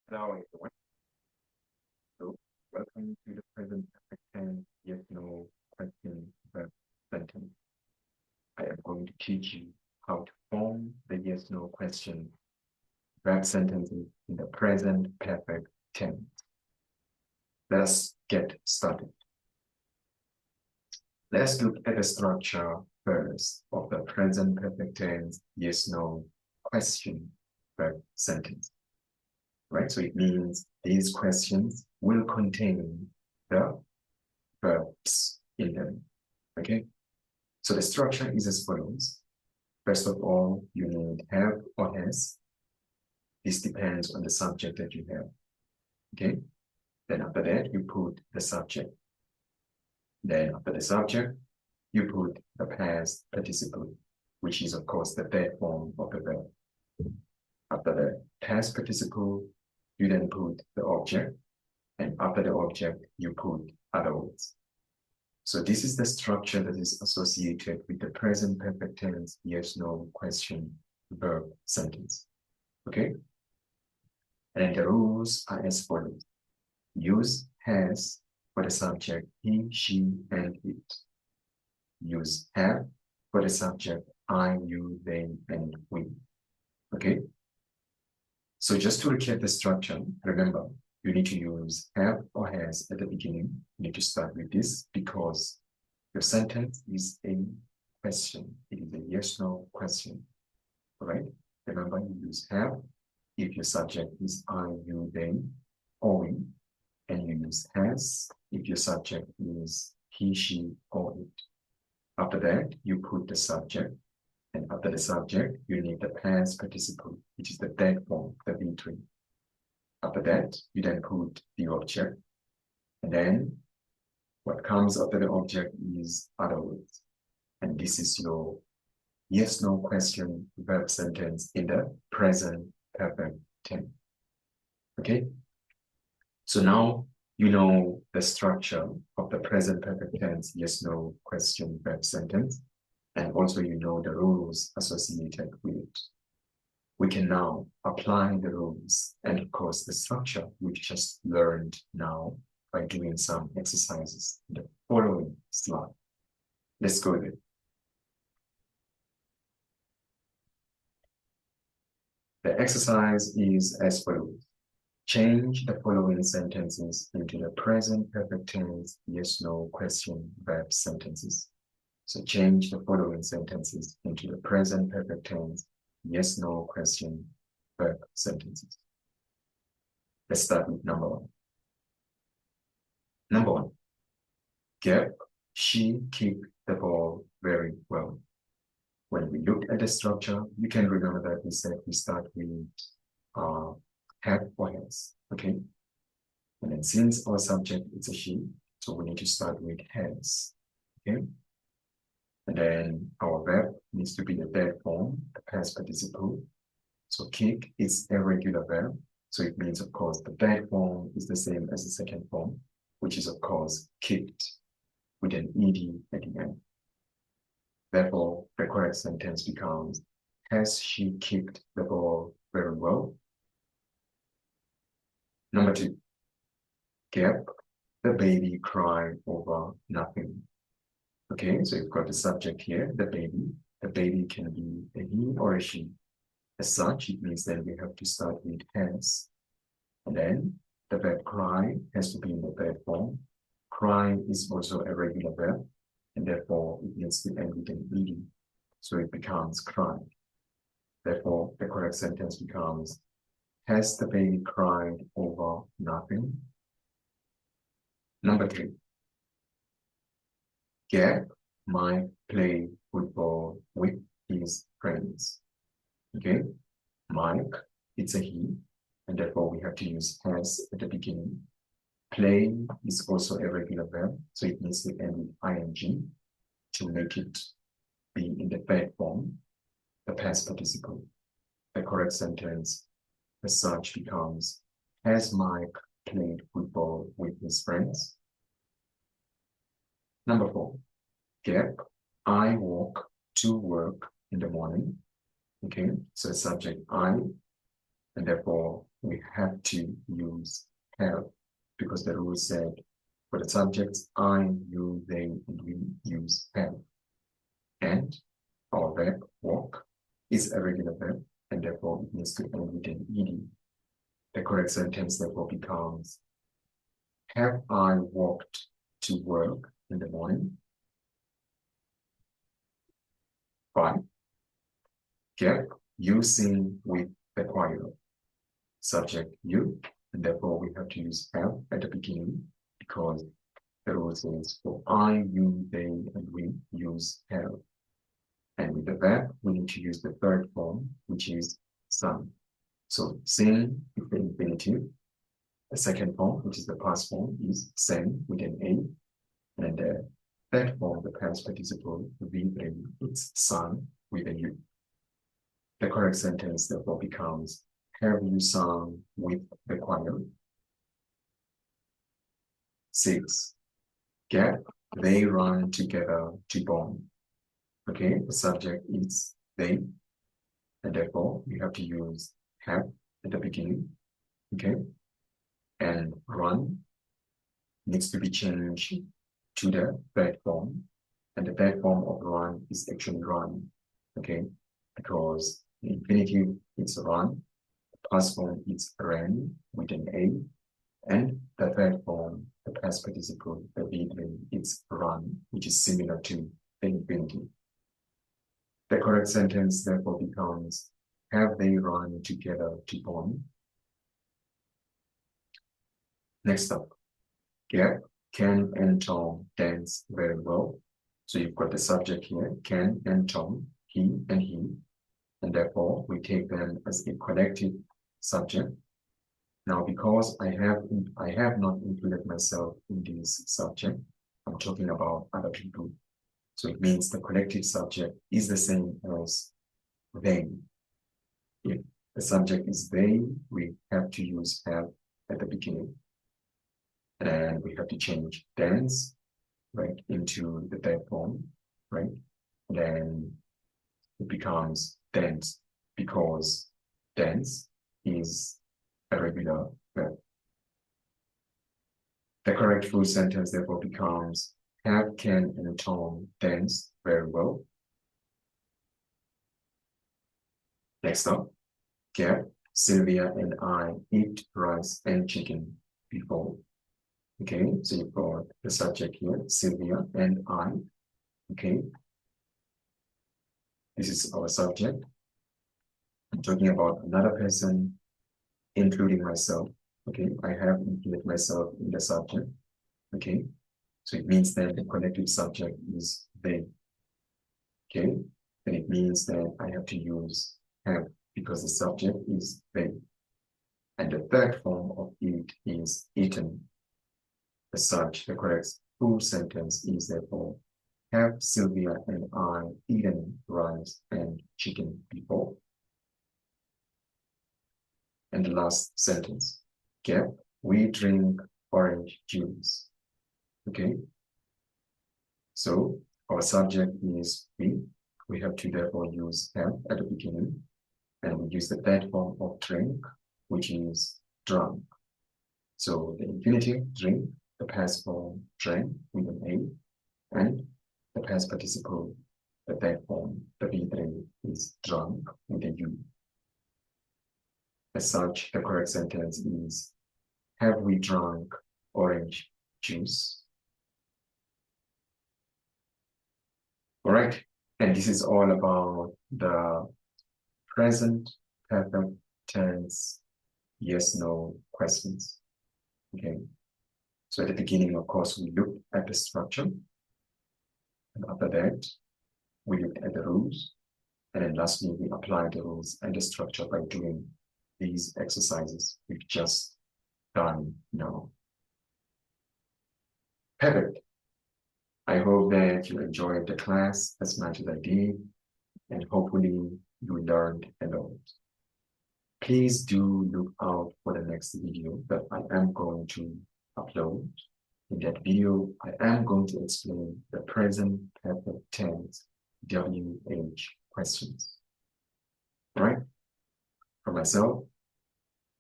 Hello everyone. So welcome to the present perfect tense yes no question verb sentence. I am going to teach you how to form the yes no question verb sentences in the present perfect tense. Let us get started. Let's look at the structure first of the present perfect tense yes no question verb sentence. Right? So it means these questions will contain the verbs in them. Okay? So the structure is as follows. First of all, you need have or has. This depends on the subject that you have. Okay? Then after that, you put the subject. Then after the subject, you put the past participle, which is of course the third form of the verb. After the past participle, you then put the object. And after the object, you put other words. So this is the structure that is associated with the present perfect tense yes no question verb sentence. Okay? And the rules are as follows. Use has for the subject he, she, and it. Use have for the subject I, you, they, and we. Okay? So just to recap the structure, remember, you need to use have or has at the beginning. You need to start with this because your sentence is a question. It is a yes/no question. All right? Remember, you use have if your subject is I, you, they, or we, and you use has if your subject is he, she, or it. After that, you put the subject, and after the subject, you need the past participle, which is the third form, the V3. After that, you then put the object, and then what comes after the object is other words. And this is your yes no question verb sentence in the present perfect tense. Okay? So now you know the structure of the present perfect tense yes no question verb sentence, and also you know the rules associated with it. We can now apply the rules and of course the structure we've just learned now by doing some exercises in the following slide. Let's go with it. The exercise is as follows. Change the following sentences into the present perfect tense yes/no question verb sentences. So change the following sentences into the present perfect tense yes/no question verb sentences. Let's start with number one. Number one, Gap, she kicked the ball very well. When we look at the structure, you can remember that we said we start with have or has, okay? And then since our subject is a she, so we need to start with has, okay? And then our verb needs to be the third form, the past participle. So kick is a regular verb. So it means, of course, the third form is the same as the second form, which is, of course, kicked with an ed at the end. Therefore, the correct sentence becomes, has she kicked the ball very well? Number two, Gap, the baby cried over nothing. Okay, so you've got the subject here, the baby. The baby can be a he or a she. As such, it means that we have to start with has. And then the verb cry has to be in the third form. Cry is also a regular verb, and therefore it needs to end with an ed. So it becomes cried. Therefore, the correct sentence becomes, has the baby cried over nothing? Number three, Gap might play football with his friends. Okay, Mike, it's a he, and therefore we have to use has at the beginning. Play is also a regular verb, so it needs to end with ing to make it be in the third form, the past participle. The correct sentence as such becomes, has Mike played football with his friends? Number four, Gap, I walk to work in the morning. Okay, so the subject I, and therefore we have to use have, because the rule said for the subjects I, you, they, and we use have. And our verb walk is a regular verb, and therefore it needs to end with an ed. The correct sentence therefore becomes, have I walked to work in the morning? 5. Get you sing with the choir. Subject you, and therefore we have to use have at the beginning, because the rule says for I, you, they, and we use have. And with the verb, we need to use the third form, which is sung. So sing is the infinitive. The second form, which is the past form, is sang with an A. And the third form, the past participle, V3, it's sung with a U. The correct sentence therefore becomes, have you sung with the choir? 6. Get they run together to bond. Okay, the subject is they, and therefore we have to use have at the beginning. Okay, and run needs to be changed to the third form, and the third form of run is actually run. Okay, because the infinitive is run, the past form is ran with an A, and the third form, the past participle, the V3, it's run, which is similar to the infinitive. The correct sentence therefore becomes, have they run together to bond? Next up, Gab, Ken, and Tom dance very well. So you've got the subject here, Ken and Tom, he and he, and therefore we take them as a collective subject. Now, because I have not included myself in this subject, I'm talking about other people. So it means the collective subject is the same as they. If the subject is they, we have to use have at the beginning. And we have to change dance, right, into the third form, right? Then it becomes dance, because dance is a regular verb. The correct full sentence therefore becomes, have Ken and Tom dance very well. Next up, Gab, Sylvia and I eat rice and chicken before. Okay, so you've got the subject here, Sylvia and I. Okay, this is our subject. I'm talking about another person, including myself. Okay, I have included myself in the subject. Okay, so it means that the connected subject is they. Okay, then it means that I have to use have, because the subject is they. And the third form of eat is eaten. As such, the correct full sentence is therefore, have Sylvia and I eaten rice and chicken before? And the last sentence, Gab, we drink orange juice. Okay, so our subject is we. We have to therefore use have at the beginning, and we use the third form of drink, which is drunk. So the infinitive, drink, the past form, drank with an A, and the past participle, the third form, the V3, is drunk with a U. As such, the correct sentence is, have we drunk orange juice? All right, and this is all about the present perfect tense yes/no questions. Okay, so at the beginning, of course, we looked at the structure, and after that, we looked at the rules, and then lastly, we applied the rules and the structure by doing these exercises we've just done now. Perfect. I hope that you enjoyed the class as much as I did, and hopefully you learned a lot. Please do look out for the next video that I am going to upload. In that video, I am going to explain the present perfect tense WH questions. All right? For myself,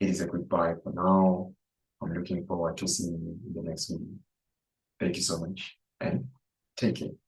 it is a goodbye for now. I'm looking forward to seeing you in the next video. Thank you so much and take care.